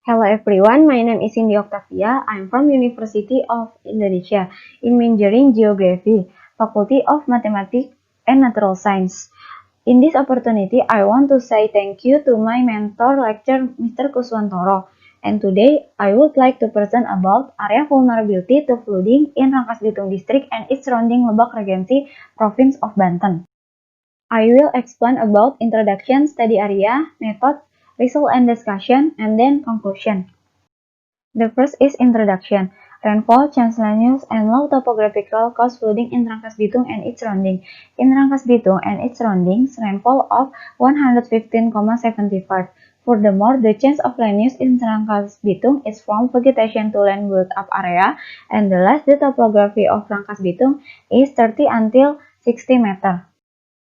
Hello everyone, my name is Cindy Octavia. I'm from University of Indonesia in majoring Geography, Faculty of Mathematics and Natural Science. In this opportunity, I want to say thank you to my mentor lecturer Mr. Kuswantoro. And today, I would like to present about area vulnerability to flooding in Rangkas Bitung District and its surrounding Lebak Regency, Province of Banten. I will explain about introduction, study area, method, result and discussion, and then conclusion. The first is introduction. Rainfall, change land use, and low topographical cause flooding in Rangkas Bitung and its surrounding. In Rangkas Bitung and its surroundings, rainfall of 115,75. Furthermore, the change of land use in Rangkas Bitung is from vegetation to land built-up area, and the last the topography of Rangkas Bitung is 30 until 60 meter.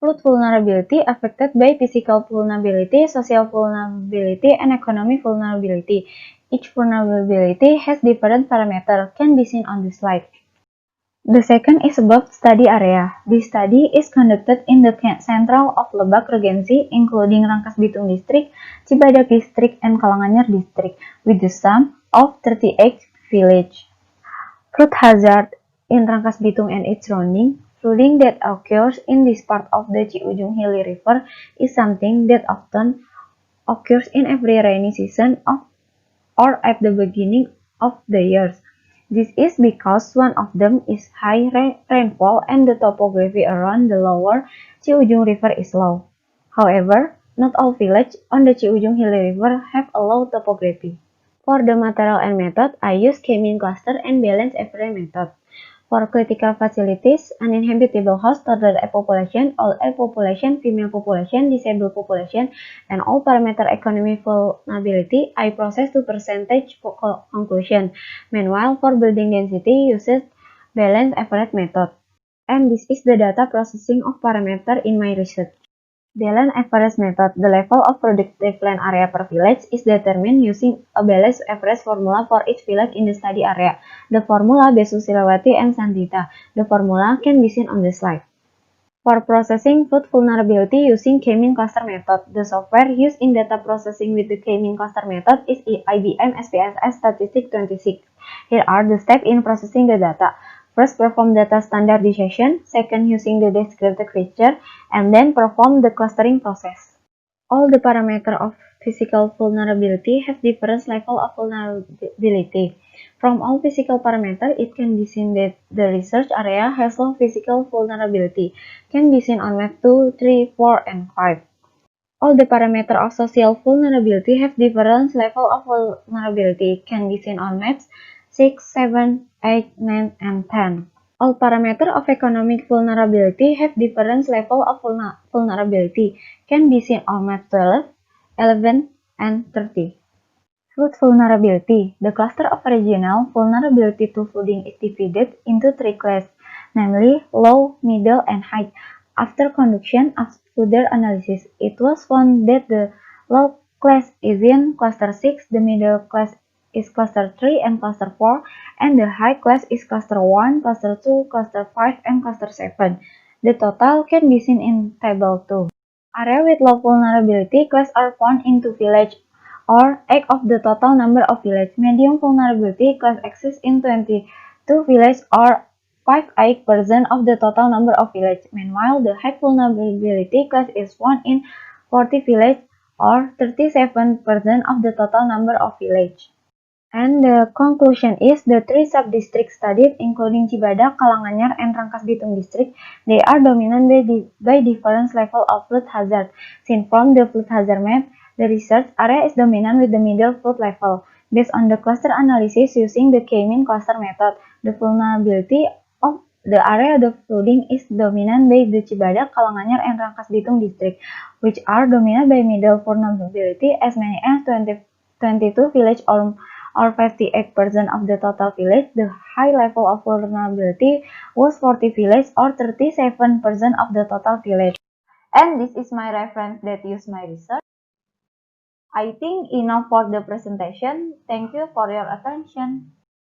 Flood vulnerability affected by physical vulnerability, social vulnerability, and economic vulnerability. Each vulnerability has different parameters, can be seen on this slide. The second is about study area. This study is conducted in the central of Lebak Regency, including Rangkas Bitung District, Cibadak District, and Karanganyar District, with the sum of 38 villages. Flood hazard in Rangkas Bitung and its surrounding. Flooding that occurs in this part of the Ciujung Hilly River is something that often occurs in every rainy season or at the beginning of the years. This is because one of them is high rainfall and the topography around the lower Ciujung River is low. However, not all villages on the Ciujung Hilly River have a low topography. For the material and method, I use K-mean cluster and balance average method. For critical facilities, uninhabitable host, total air population, all air population, female population, disabled population, and all parameter economic vulnerability, I process to percentage conclusion. Meanwhile, for building density, uses balance average method. And this is the data processing of parameter in my research. Balance average method. The level of productive land area per village is determined using a balance average formula for each village in the study area. The formula Besu-Silawati and Sandita. The formula can be seen on the slide. For processing flood vulnerability using K-mean cluster method, the software used in data processing with the K-mean cluster method is IBM SPSS Statistic 26. Here are the steps in processing the data. First, perform data standardization. Second, using the descriptive feature, and then perform the clustering process. All the parameters of physical vulnerability have different level of vulnerability. From all physical parameters, it can be seen that the research area has low physical vulnerability, can be seen on map 2, 3, 4, and 5. All the parameters of social vulnerability have different level of vulnerability, can be seen on maps 6, 7, 8, 9, and 10. All parameters of economic vulnerability have different level of vulnerability, can be seen on map 12, 11, and 30. Flood vulnerability. The cluster of regional vulnerability to flooding is divided into three classes, namely low, middle, and high. After conduction of further analysis, it was found that the low class is in cluster 6, the middle class is cluster 3 and cluster 4, and the high class is cluster 1, cluster 2, cluster 5, and cluster 7. The total can be seen in table 2. Area with low vulnerability class are found in 2 villages or 8 of the total number of villages. Medium vulnerability class exists in 22 villages or 58% of the total number of villages. Meanwhile, the high vulnerability class is found in 40 villages or 37% of the total number of villages. And the conclusion is the three sub-districts studied, including Cibadak, Karanganyar, and Rangkas Bitung district, they are dominated by different level of flood hazard. Seen from the flood hazard map, the research area is dominant with the middle flood level. Based on the cluster analysis using the K-mean cluster method, the vulnerability of the area of flooding is dominant by the Cibadak, Karanganyar, and Rangkas Bitung district, which are dominated by middle vulnerability as many as 22 villages or 58% of the total village. The high level of vulnerability was 40 villages or 37% of the total village. And this is my reference that use my research. I think enough for the presentation. Thank you for your attention.